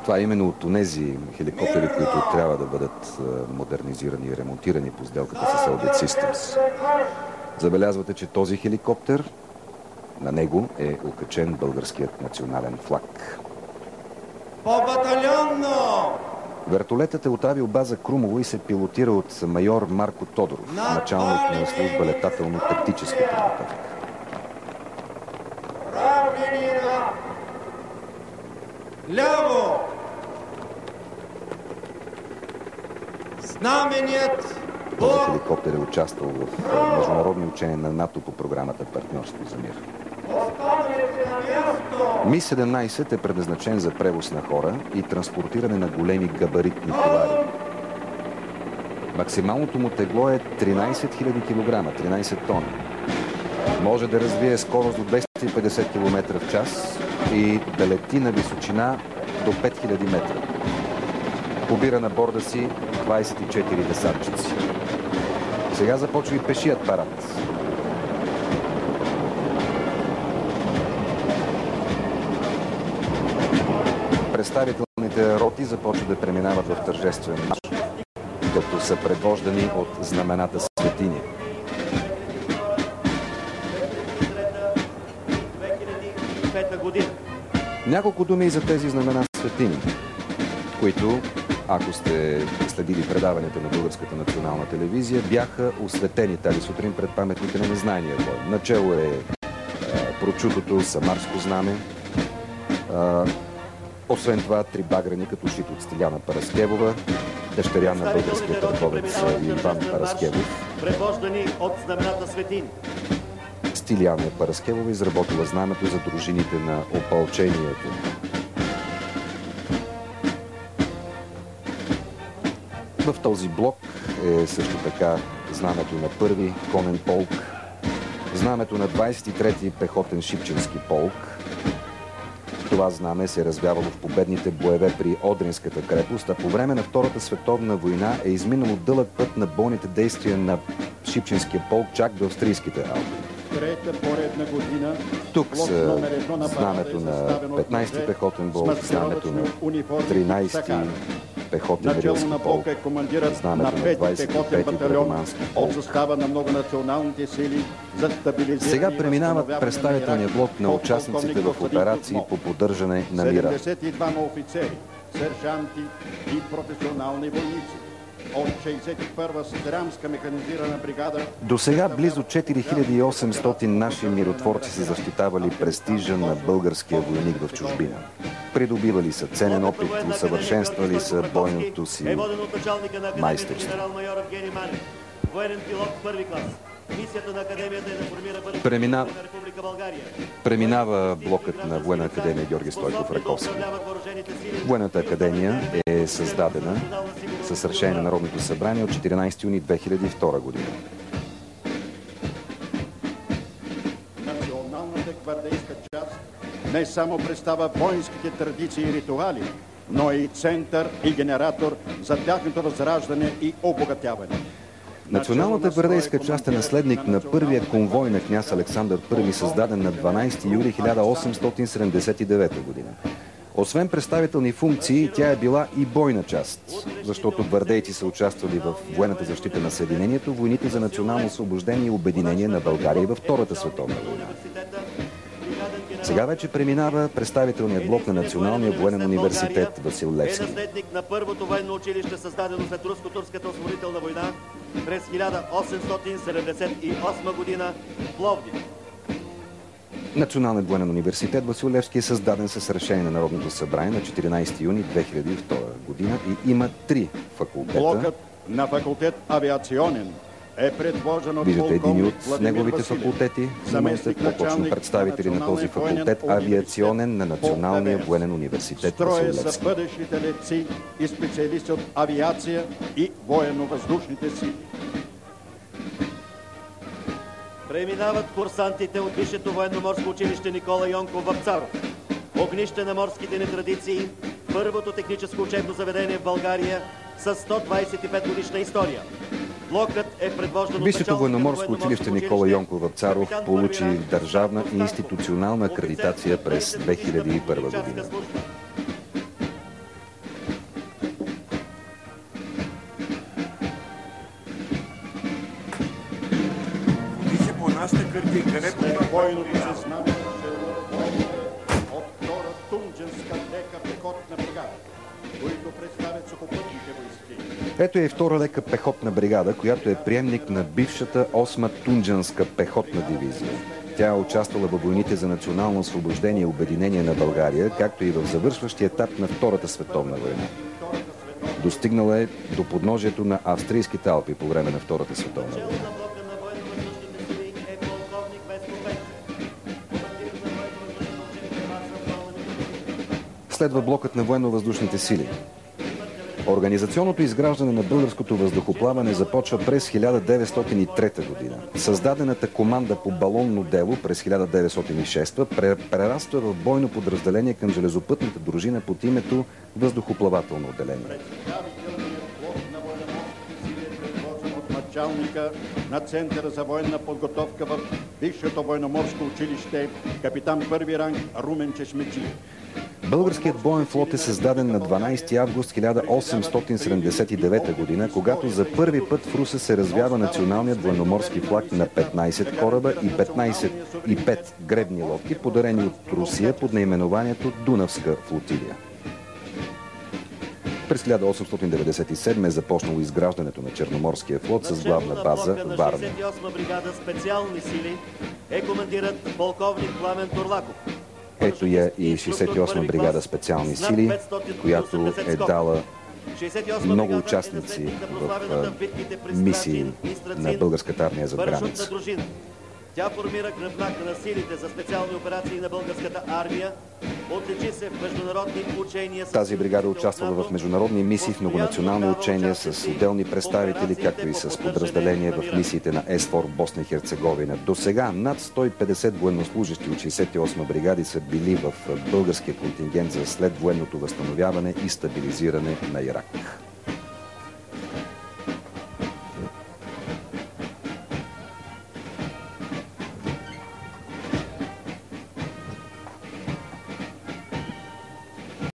Това е именно от онези хеликоптери, които трябва да бъдат модернизирани и ремонтирани по сделката с Elbit Systems. Забелязвате, че този хеликоптер, на него е окачен българският национален флаг. По-батальонно! Вертолетът е от авиобаза Крумово и се пилотира от майор Марко Тодоров, началник на служба летателно-тактическа подготовка. Ляво! Знаменият Този хеликоптер е участвал в международни учения на НАТО по програмата Партньорство за мир. Ми-17 е предназначен за превоз на хора и транспортиране на големи габаритни товари. Максималното му тегло е 13 000 кг, 13 тони. Може да развие скорост до 250 км в час и да лети на височина до 5000 метра. Побира на борда си 24 десантчици. Сега започва и пешият парад. Представителните роти започват да преминават в тържествен марш, като са предвождани от знамената светини. Няколко думи и за тези знамена светини, които, ако сте следили предаването на Българската национална телевизия, бяха осветени тази сутрин пред паметника на незнайния бой. Начело е прочутото самарско знаме. Освен това, 3 багрени, като шит от Стиляна Параскевова, дъщеря на българския търговец Иван Параскевов. Предвождани от знамената светини. Стиляна Параскевова изработила знамето за дружините на опълчението. В този блок е също така знамето на 1-ви конен полк, знамето на 23-ти пехотен шипченски полк. Това знаме се е развявало в победните боеве при Одринската крепост, а по време на Втората световна война е изминало дълъг път на бойните действия на Шипченския полк чак до австрийските Алпи. Тук са знамето на 15-ти пехотен полк, знамето на 13-ти пехотен рилски полк, знамето на 25-ти драгомански полк. Сега преминават представителния блок на участниците в операции по поддържане на мира. 72 офицери, сержанти и професионални войници. От 61-а Сетерамска механизирана бригада. До сега близо 4800 наши миротворци са защитавали престижа на българския войник в чужбина. Придобивали са ценен опит, усъвършенствали са бойното си майсторство. Преминава блокът на Военна академия Георги Стойков Раковски. Военната академия е създадена с решение на Народното събрание от 14 юни 2002 година. Националната гвардейска част не само представя воинските традиции и ритуали, но и център и генератор за тяхното възраждане и обогатяване. Националната гвардейска част е наследник на първия конвой на княз Александър I, създаден на 12 юли 1879 година. Освен представителни функции, тя е била и бойна част, защото гвардейци са участвали в военната защита на Съединението, войните за национално освобождение и обединение на България и във Втората световна война. Сега вече преминава представителният блок на Националния военен университет Васил Левски. Е наследник на първото военно училище, създадено след Руско-турската освободителна война през 1878 година в Пловдив. Националният военен университет Васил Левски е създаден с решение на Народното събрание на 14 юни 2002 година и има 3 факултета. Блокът на факултет авиационен е предложен от виждате един от Владимир неговите Василев, факултети. В момента по-точно представители на този факултет авиационен на Националния военен университет Васил Строя са Левски. бъдещите летци и специалисти от авиация и военно-въздушните сили. Преминават курсантите от Висшето военно-морско училище Никола Йонков Вапцаров. Огнище на морските ни традиции, първото техническо учебно заведение в България с 125 годишна история. Блокът е предвождан от Висшето военноморско училище Никола Йонков Вапцаров получи държавна и институционална акредитация през 2001 година. Двойното се знамеше от втора Тундженска лека пехотна бригада, които представят сухопътните войски. Ето е втора лека пехотна бригада, която е приемник на бившата 8-ма Тундженска пехотна дивизия. Тя е участвала във войните за национално освобождение и обединение на България, както и в завършващия етап на Втората световна война. Достигнала е до подножието на австрийските Алпи по време на Втората световна война. Следва блокът на военно-въздушните сили. Организационното изграждане на българското въздухоплаване започва през 1903 година. Създадената команда по балонно дело през 1906 прераства в бойно подразделение към железопътната дружина под името въздухоплавателно отделение. Началника на Центъра за военна подготовка в Висшето военноморско училище, капитан първи ранг Румен Чешмеджиев. Българският боен флот е създаден на 12 август 1879 година, когато за първи път в Русе се развява националният военноморски флаг на 15 кораба и 5 гребни лодки, подарени от Русия под наименованието Дунавска флотилия. През 1897 е започнало изграждането на Черноморския флот с главна база Варна. 68-ма бригада специални сили е командират полковник Пламен Турлаков. Ето я и 68-ма бригада специални сили, която е дала много участници в мисии на българската армия зад граница. Тя формира гръбнака на силите за специални операции на българската армия, отличи се в международни учения. Тази бригада участвала в международни мисии, в многонационални учения с отделни представители, както и с подразделения в мисиите на СФОР Босна и Херцеговина. До сега над 150 военнослужащи от 68-ма бригади са били в българския контингент за следвоенното възстановяване и стабилизиране на Ирак.